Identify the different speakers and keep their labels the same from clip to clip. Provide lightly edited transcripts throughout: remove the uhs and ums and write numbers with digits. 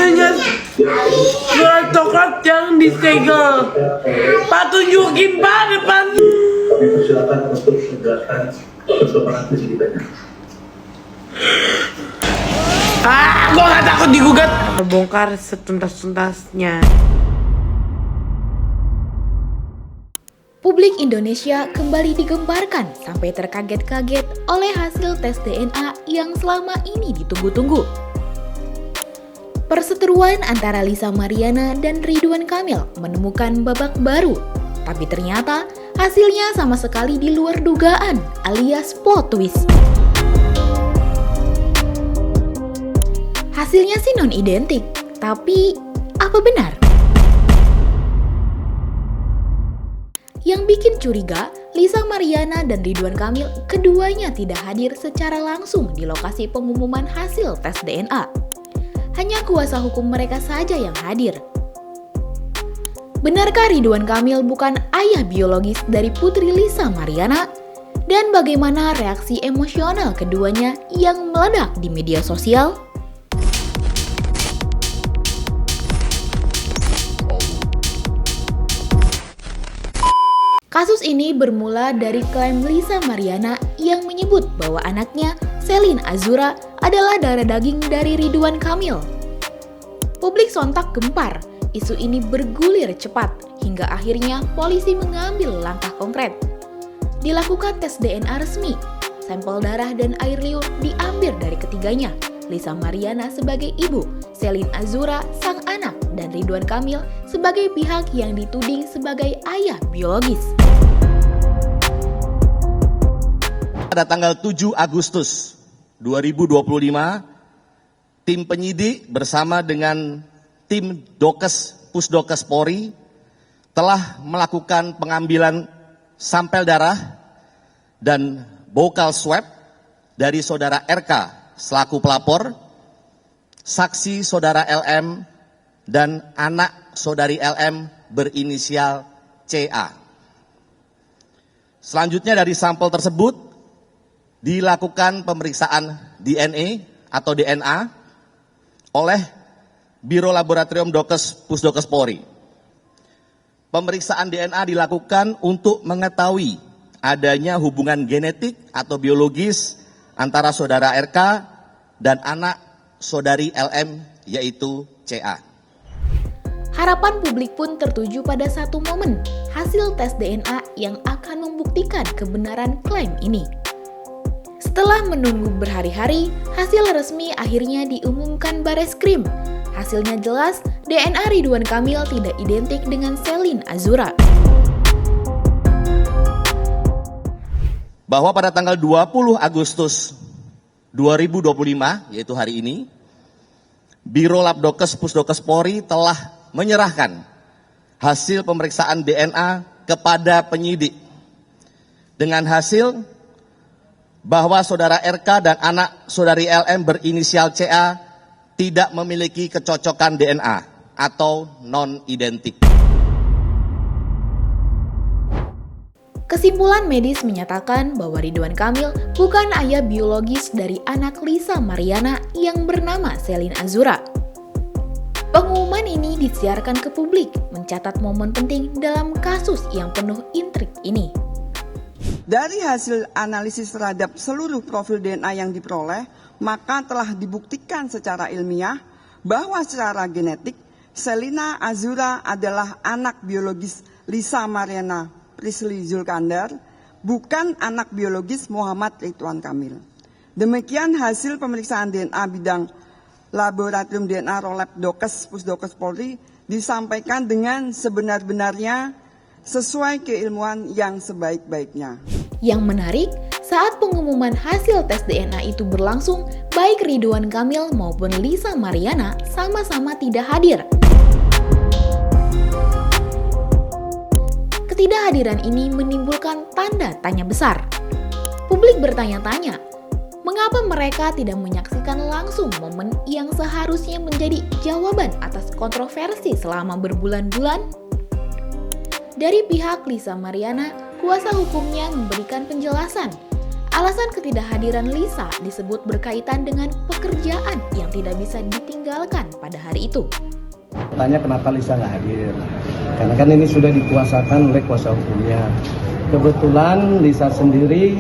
Speaker 1: Buktinya surat coklat yang disegel. Pak tunjukin Pak depan.
Speaker 2: Kami persilakan untuk menjelaskan perkembangan penyidikannya.
Speaker 1: Gua gak takut digugat. Terbongkar setuntas-tuntasnya.
Speaker 3: Publik Indonesia kembali digemparkan sampai terkaget-kaget oleh hasil tes DNA yang selama ini ditunggu-tunggu. Perseteruan antara Lisa Mariana dan Ridwan Kamil menemukan babak baru, tapi ternyata hasilnya sama sekali di luar dugaan alias plot twist. Hasilnya sih non-identik, tapi apa benar? Yang bikin curiga, Lisa Mariana dan Ridwan Kamil keduanya tidak hadir secara langsung di lokasi pengumuman hasil tes DNA. Hanya kuasa hukum mereka saja yang hadir. Benarkah Ridwan Kamil bukan ayah biologis dari putri Lisa Mariana? Dan bagaimana reaksi emosional keduanya yang meledak di media sosial? Kasus ini bermula dari klaim Lisa Mariana yang menyebut bahwa anaknya, Selin Azura, adalah darah daging dari Ridwan Kamil. Publik sontak gempar, isu ini bergulir cepat, hingga akhirnya polisi mengambil langkah konkret. Dilakukan tes DNA resmi, sampel darah dan air liur diambil dari ketiganya, Lisa Mariana sebagai ibu, Selin Azura sang anak, dan Ridwan Kamil sebagai pihak yang dituding sebagai ayah biologis.
Speaker 4: Pada tanggal 7 Agustus 2025, tim penyidik bersama dengan tim Pusdokes Polri telah melakukan pengambilan sampel darah dan bokal swab dari saudara RK selaku pelapor, saksi saudara LM, dan anak saudari LM berinisial CA. Selanjutnya dari sampel tersebut dilakukan pemeriksaan DNA atau DNA oleh Biro Laboratorium Pusdokes Polri. Pemeriksaan DNA dilakukan untuk mengetahui adanya hubungan genetik atau biologis antara saudara RK dan anak saudari LM yaitu CA.
Speaker 3: Harapan publik pun tertuju pada satu momen, hasil tes DNA yang akan membuktikan kebenaran klaim ini. Setelah menunggu berhari-hari, hasil resmi akhirnya diumumkan Bareskrim. Hasilnya jelas, DNA Ridwan Kamil tidak identik dengan Selin Azura.
Speaker 4: Bahwa pada tanggal 20 Agustus 2025, yaitu hari ini, Biro Labdokes Pusdokes Polri telah menyerahkan hasil pemeriksaan DNA kepada penyidik. Dengan hasil bahwa saudara RK dan anak saudari LM berinisial CA tidak memiliki kecocokan DNA atau non-identik.
Speaker 3: Kesimpulan medis menyatakan bahwa Ridwan Kamil bukan ayah biologis dari anak Lisa Mariana yang bernama Selin Azura. Pengumuman ini disiarkan ke publik, mencatat momen penting dalam kasus yang penuh intrik ini.
Speaker 5: Dari hasil analisis terhadap seluruh profil DNA yang diperoleh, maka telah dibuktikan secara ilmiah bahwa secara genetik Selina Azura adalah anak biologis Lisa Mariana Prisli Zulkandar, bukan anak biologis Muhammad Ridwan Kamil. Demikian hasil pemeriksaan DNA bidang Laboratorium DNA Rolab Dokes Pusdokes Polri disampaikan dengan sebenar-benarnya sesuai keilmuan yang sebaik-baiknya.
Speaker 3: Yang menarik, saat pengumuman hasil tes DNA itu berlangsung, baik Ridwan Kamil maupun Lisa Mariana sama-sama tidak hadir. Ketidakhadiran ini menimbulkan tanda tanya besar. Publik bertanya-tanya, mengapa mereka tidak menyaksikan langsung momen yang seharusnya menjadi jawaban atas kontroversi selama berbulan-bulan? Dari pihak Lisa Mariana, kuasa hukumnya memberikan penjelasan. Alasan ketidakhadiran Lisa disebut berkaitan dengan pekerjaan yang tidak bisa ditinggalkan pada hari itu.
Speaker 6: Tanya kenapa Lisa nggak hadir, karena kan ini sudah dikuasakan oleh kuasa hukumnya. Kebetulan Lisa sendiri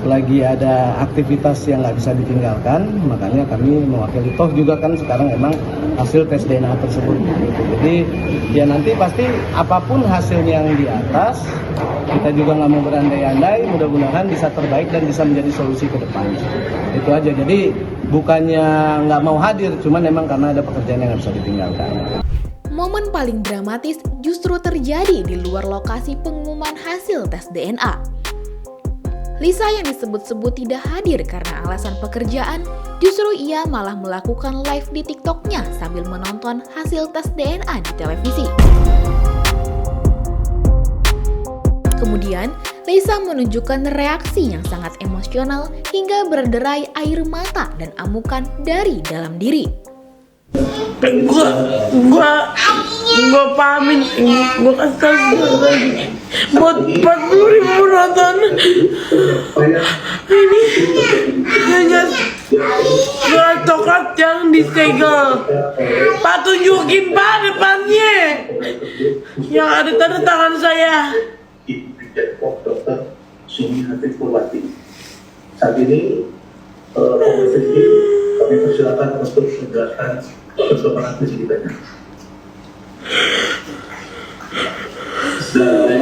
Speaker 6: lagi ada aktivitas yang nggak bisa ditinggalkan, makanya kami mewakili. Toh juga kan sekarang emang hasil tes DNA tersebut. Jadi ya nanti pasti apapun hasilnya yang di atas, kita juga nggak mau berandai-andai, mudah-mudahan bisa terbaik dan bisa menjadi solusi ke depan. Itu aja, jadi bukannya nggak mau hadir, cuman memang karena ada pekerjaan yang nggak bisa ditinggalkan.
Speaker 3: Momen paling dramatis justru terjadi di luar lokasi pengumuman hasil tes DNA. Lisa yang disebut-sebut tidak hadir karena alasan pekerjaan, justru ia malah melakukan live di TikTok-nya sambil menonton hasil tes DNA di televisi. Kemudian, Lisa menunjukkan reaksi yang sangat emosional hingga berderai air mata dan amukan dari dalam diri.
Speaker 1: Gua pahamin, gua kasih lagi buat 40.000 penonton. Ini hanya surat coklat yang disegel. Pak, tunjukin Pak depannya yang ada tanda tangan saya.
Speaker 2: Dr. Sumi Hafid Purwati. Saat ini komisi kami persilakan untuk menjelaskan perkembangan penyidikannya.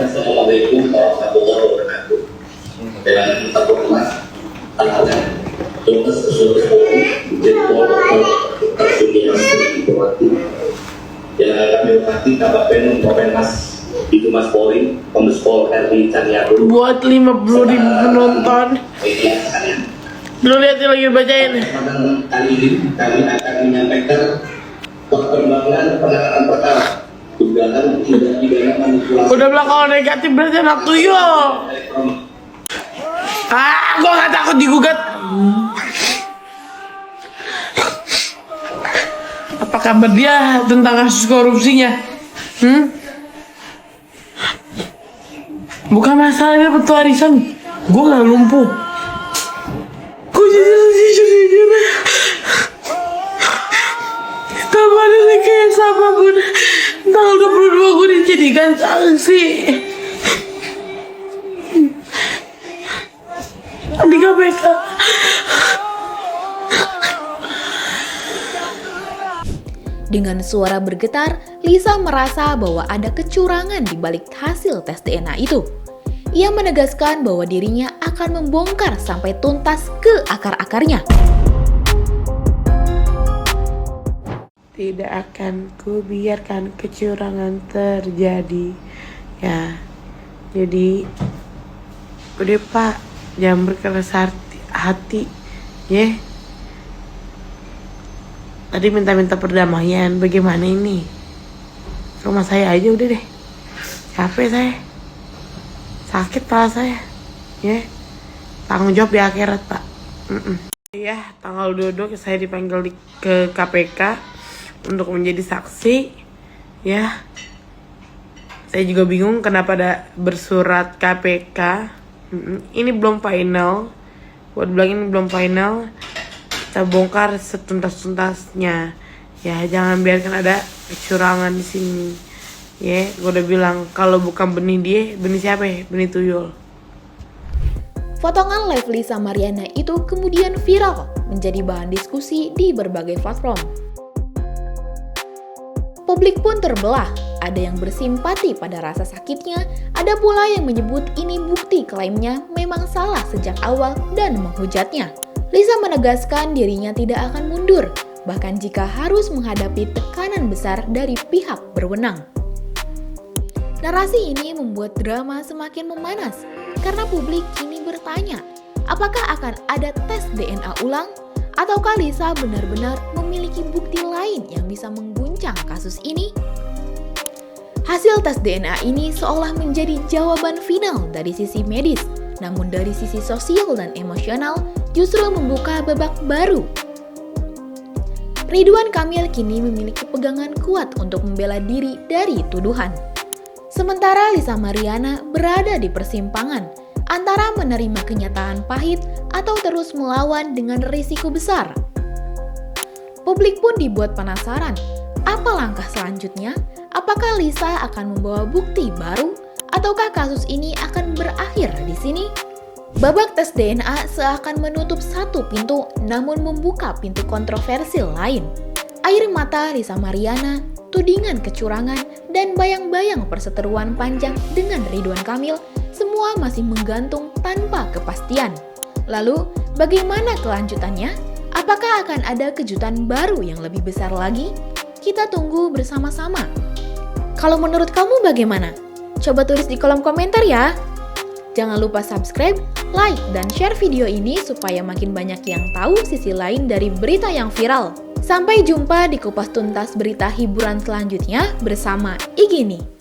Speaker 7: Assalamualaikum warahmatullahi wabarakatuh. Dengan terhormat anak-anak Dr. Polri, Jenderal Dr. Sumi Hafid Purwati, yang kami hormati Kabupaten Provinsi itu Mas Polri, Kombes Pol RI Caniago.
Speaker 1: Buat 50.000 penonton. Lu lihat lagi bacain.
Speaker 7: Kali ini kami akan menyampaikan perkembangan penanganan perkara dugaan tindak pidana manipulasi.
Speaker 1: Udah bilang kalau negatif berarti anak tuyul. Gua gak takut digugat. Apa kabar dia tentang kasus korupsinya? Bukan masalahnya dapat warisan, gue gak lumpuh. Gue jadi jujur. Tanpa ada rekayasa apapun, tanggal 22 gue dijadikan saksi. Di KPK.
Speaker 3: Dengan suara bergetar, Lisa merasa bahwa ada kecurangan di balik hasil tes DNA itu. Ia menegaskan bahwa dirinya akan membongkar sampai tuntas ke akar-akarnya.
Speaker 1: Tidak akan ku biarkan kecurangan terjadi. Ya, jadi udah Pak, jangan berkeras hati, ya. Tadi minta perdamaian, bagaimana ini? Rumah saya aja udah deh, capek saya, sakit pala saya, ya. Tanggung jawab di akhirat Pak. Ya, tanggal 22 saya dipanggil ke KPK untuk menjadi saksi, ya. Saya juga bingung kenapa ada bersurat KPK. Ini belum final. Buat bilang ini belum final, kita bongkar setuntas-tuntasnya. Ya, jangan biarkan ada kecurangan di sini. Ya, gue udah bilang kalau bukan benih dia, benih siapa ya? Benih tuyul.
Speaker 3: Potongan live Lisa Mariana itu kemudian viral, menjadi bahan diskusi di berbagai platform. Publik pun terbelah, ada yang bersimpati pada rasa sakitnya, ada pula yang menyebut ini bukti klaimnya memang salah sejak awal dan menghujatnya. Lisa menegaskan dirinya tidak akan mundur, bahkan jika harus menghadapi tekanan besar dari pihak berwenang. Narasi ini membuat drama semakin memanas, karena publik kini bertanya, apakah akan ada tes DNA ulang? Ataukah Lisa benar-benar memiliki bukti lain yang bisa mengguncang kasus ini? Hasil tes DNA ini seolah menjadi jawaban final dari sisi medis, namun dari sisi sosial dan emosional justru membuka babak baru. Ridwan Kamil kini memiliki pegangan kuat untuk membela diri dari tuduhan. Sementara Lisa Mariana berada di persimpangan antara menerima kenyataan pahit atau terus melawan dengan risiko besar. Publik pun dibuat penasaran, apa langkah selanjutnya? Apakah Lisa akan membawa bukti baru ataukah kasus ini akan berakhir di sini? Babak tes DNA seakan menutup satu pintu namun membuka pintu kontroversial lain. Air mata Lisa Mariana, tudingan kecurangan, dan bayang-bayang perseteruan panjang dengan Ridwan Kamil semua masih menggantung tanpa kepastian. Lalu, bagaimana kelanjutannya? Apakah akan ada kejutan baru yang lebih besar lagi? Kita tunggu bersama-sama. Kalau menurut kamu bagaimana? Coba tulis di kolom komentar ya. Jangan lupa subscribe, like, dan share video ini supaya makin banyak yang tahu sisi lain dari berita yang viral. Sampai jumpa di kupas tuntas berita hiburan selanjutnya bersama Igini.